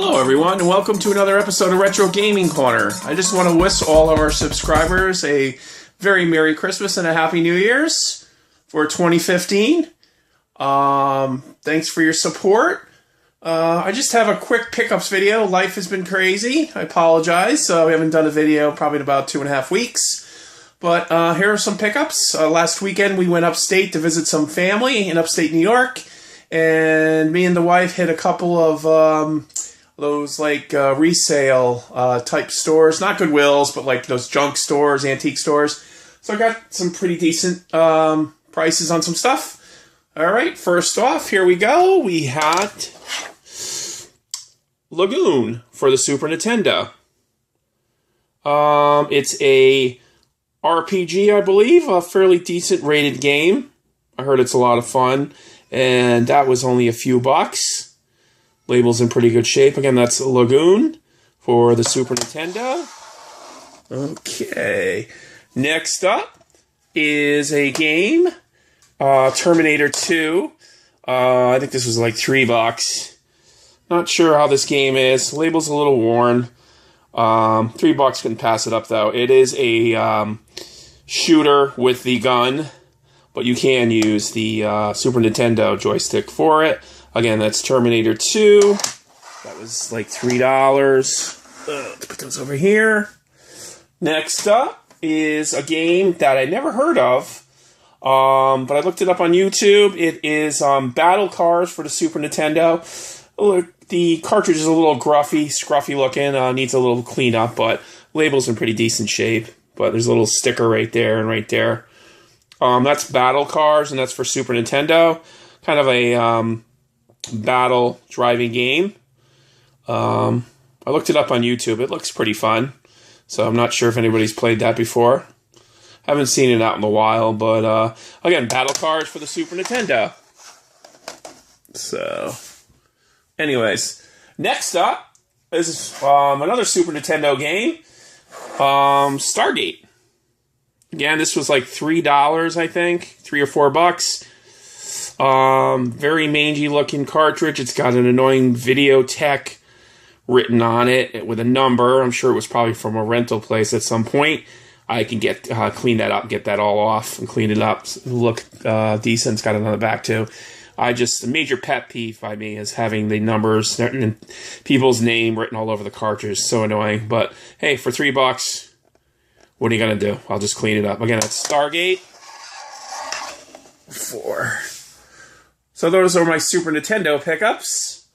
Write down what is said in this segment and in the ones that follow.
Hello everyone, and welcome to another episode of Retro Gaming Corner. I just want to wish all of our subscribers a very Merry Christmas and a Happy New Year's for 2015. Thanks for your support. I just have a quick pickups video. Life has been crazy. I apologize. We haven't done a video probably in about 2.5 weeks. But here are some pickups. Last weekend we went upstate to visit some family in upstate New York. And me and the wife hit a couple of those like resale type stores. Not Goodwills, but like those junk stores, antique stores. So I got some pretty decent prices on some stuff. Alright, first off, here we go. We had Lagoon for the Super Nintendo. It's a RPG, I believe, a fairly decent rated game. I heard it's a lot of fun, and that was only a few bucks. Label's in pretty good shape. Again, that's Lagoon for the Super Nintendo. Okay, next up is a game, Terminator 2. I think this was like $3. Not sure how this game is. Label's a little worn. $3 couldn't pass it up though. It is a shooter with the gun, but you can use the Super Nintendo joystick for it. Again, that's Terminator 2. That was like $3. Let's put those over here. Next up is a game that I never heard of, but I looked it up on YouTube. It is Battle Cars for the Super Nintendo. The cartridge is a little scruffy looking, needs a little cleanup, but label's in pretty decent shape. But there's a little sticker right there and right there. That's Battle Cars, and that's for Super Nintendo. Kind of a battle driving game. I looked it up on YouTube. It looks pretty fun. So I'm not sure if anybody's played that before. Haven't seen it out in a while, but again, Battle Cars for the Super Nintendo. So, anyways, next up is another Super Nintendo game, Stargate. Again, this was like $3, I think, $3 or $4. Very mangy looking cartridge. It's got an annoying Videotech written on it with a number. I'm sure it was probably from a rental place at some point. I can get clean that up, get that all off, and clean it up. Look decent. It's got it on the back too. A major pet peeve by me is having the numbers and people's name written all over the cartridge. So annoying. But hey, for $3, what are you gonna do? I'll just clean it up. Again, that's Stargate 4. So those are my Super Nintendo pickups.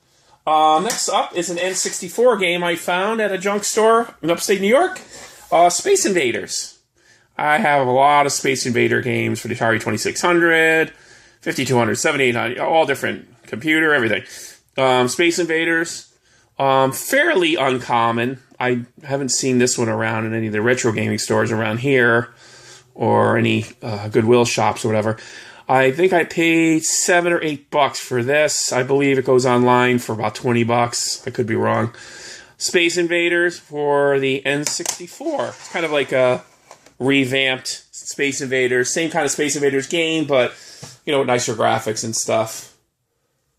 Next up is an N64 game I found at a junk store in upstate New York. Space Invaders. I have a lot of Space Invader games for the Atari 2600, 5200, 7800, all different computer, everything. Space Invaders, fairly uncommon. I haven't seen this one around in any of the retro gaming stores around here or any Goodwill shops or whatever. I think I paid $7 or $8 for this. I believe it goes online for about $20. I could be wrong. Space Invaders for the N64. It's kind of like a revamped Space Invaders. Same kind of Space Invaders game, but, you know, with nicer graphics and stuff.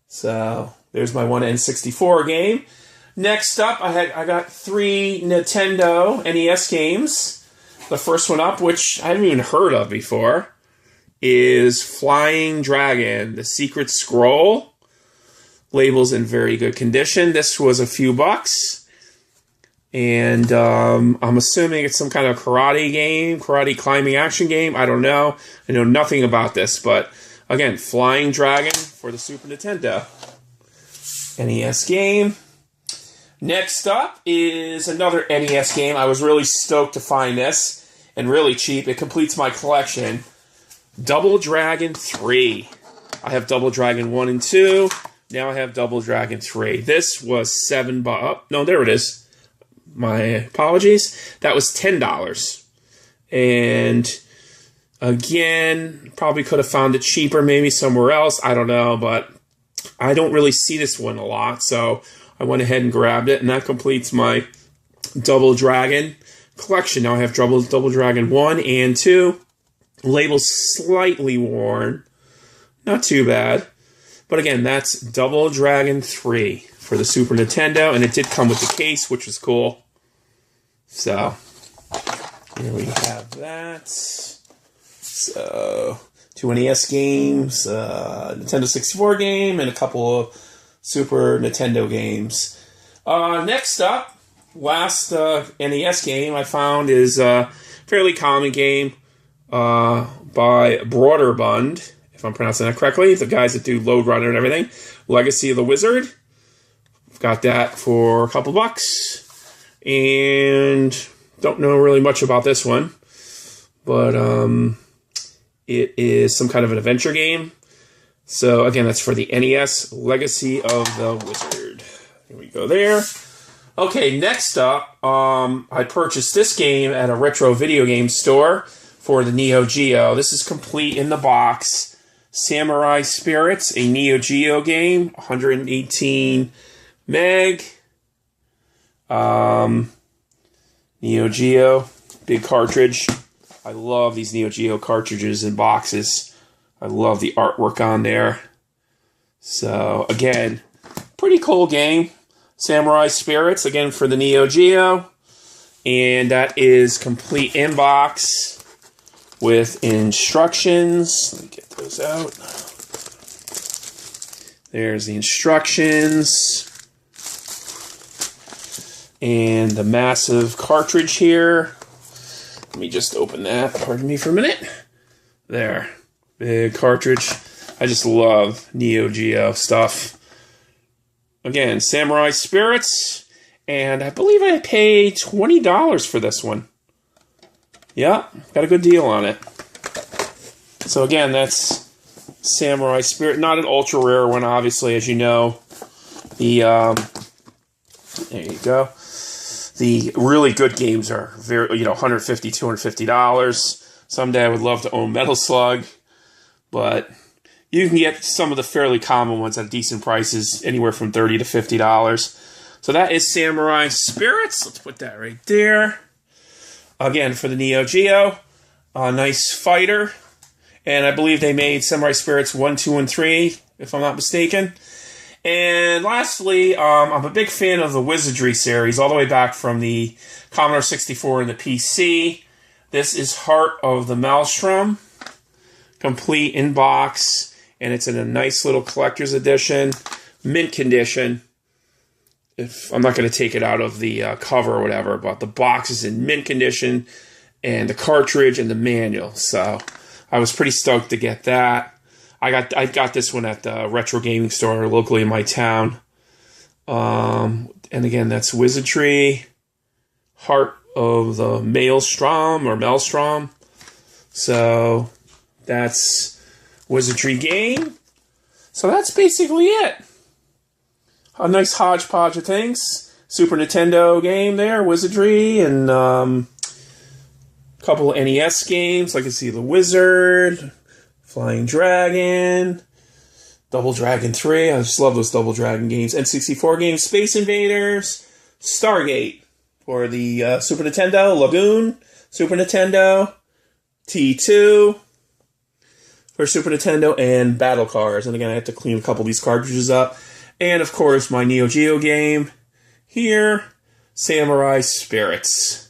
So, there's my one N64 game. Next up, I got 3 Nintendo NES games. The first one up, which I haven't even heard of before, is Flying Dragon, The Secret Scroll. Label's in very good condition. This was a few bucks. And I'm assuming it's some kind of karate game, karate climbing action game. I don't know. I know nothing about this. But again, Flying Dragon for the Super Nintendo NES game. Next up is another NES game. I was really stoked to find this, and really cheap. It completes my collection. Double Dragon 3. I have Double Dragon 1 and 2. Now I have Double Dragon 3. This was $7. Oh, no, there it is. My apologies. That was $10. And again, probably could have found it cheaper, maybe somewhere else. I don't know, but I don't really see this one a lot, so I went ahead and grabbed it, and that completes my Double Dragon collection. Now I have Double Dragon 1 and 2. Label's slightly worn. Not too bad. But again, that's Double Dragon 3 for the Super Nintendo, and it did come with the case, which was cool. So, here we have that. So, 2 NES games, Nintendo 64 game, and a couple of Super Nintendo games. Next up, last NES game I found is a fairly common game by Broderbund, if I'm pronouncing that correctly. The guys that do Load Runner and everything. Legacy of the Wizard. Got that for a couple bucks. And don't know really much about this one. But it is some kind of an adventure game. So again, that's for the NES, Legacy of the Wizard. Here we go there. Okay, next up, I purchased this game at a retro video game store for the Neo Geo. This is complete in the box. Samurai Spirits, a Neo Geo game, 118 meg. Neo Geo, big cartridge. I love these Neo Geo cartridges and boxes. I love the artwork on there. So, again, pretty cool game. Samurai Spirits, again, for the Neo Geo. And that is complete in box with instructions. Let me get those out. There's the instructions. And the massive cartridge here. Let me just open that. Pardon me for a minute. There. Big cartridge. I just love Neo Geo stuff. Again, Samurai Spirits. And I believe I paid $20 for this one. Yeah, got a good deal on it. So again, that's Samurai Spirit. Not an ultra rare one, obviously, as you know. The there you go. The really good games are very, $150, $250. Someday I would love to own Metal Slug, but you can get some of the fairly common ones at decent prices, anywhere from $30 to $50. So that is Samurai Spirits. Let's put that right there. Again, for the Neo Geo, a nice fighter. And I believe they made Samurai Spirits 1, 2, and 3, if I'm not mistaken. And lastly, I'm a big fan of the Wizardry series, all the way back from the Commodore 64 and the PC. This is Heart of the Maelstrom, complete in box, and it's in a nice little collector's edition, mint condition. I'm not going to take it out of the cover or whatever, but the box is in mint condition, and the cartridge and the manual. So I was pretty stoked to get that. I got this one at the retro gaming store locally in my town. And again, that's Wizardry, Heart of the Maelstrom. So that's Wizardry game. So that's basically it. A nice hodgepodge of things. Super Nintendo game there, Wizardry, and a couple of NES games. Like I see the Wizard, Flying Dragon, Double Dragon 3. I just love those Double Dragon games. N64 games, Space Invaders, Stargate for the Super Nintendo, Lagoon, Super Nintendo, T2 for Super Nintendo, and Battle Cars. And again, I have to clean a couple of these cartridges up. And of course, my Neo Geo game here, Samurai Spirits.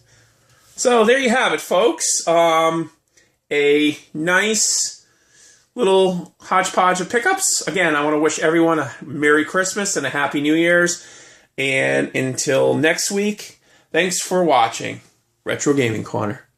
So there you have it, folks. A nice little hodgepodge of pickups. Again, I want to wish everyone a Merry Christmas and a Happy New Year's. And until next week, thanks for watching Retro Gaming Corner.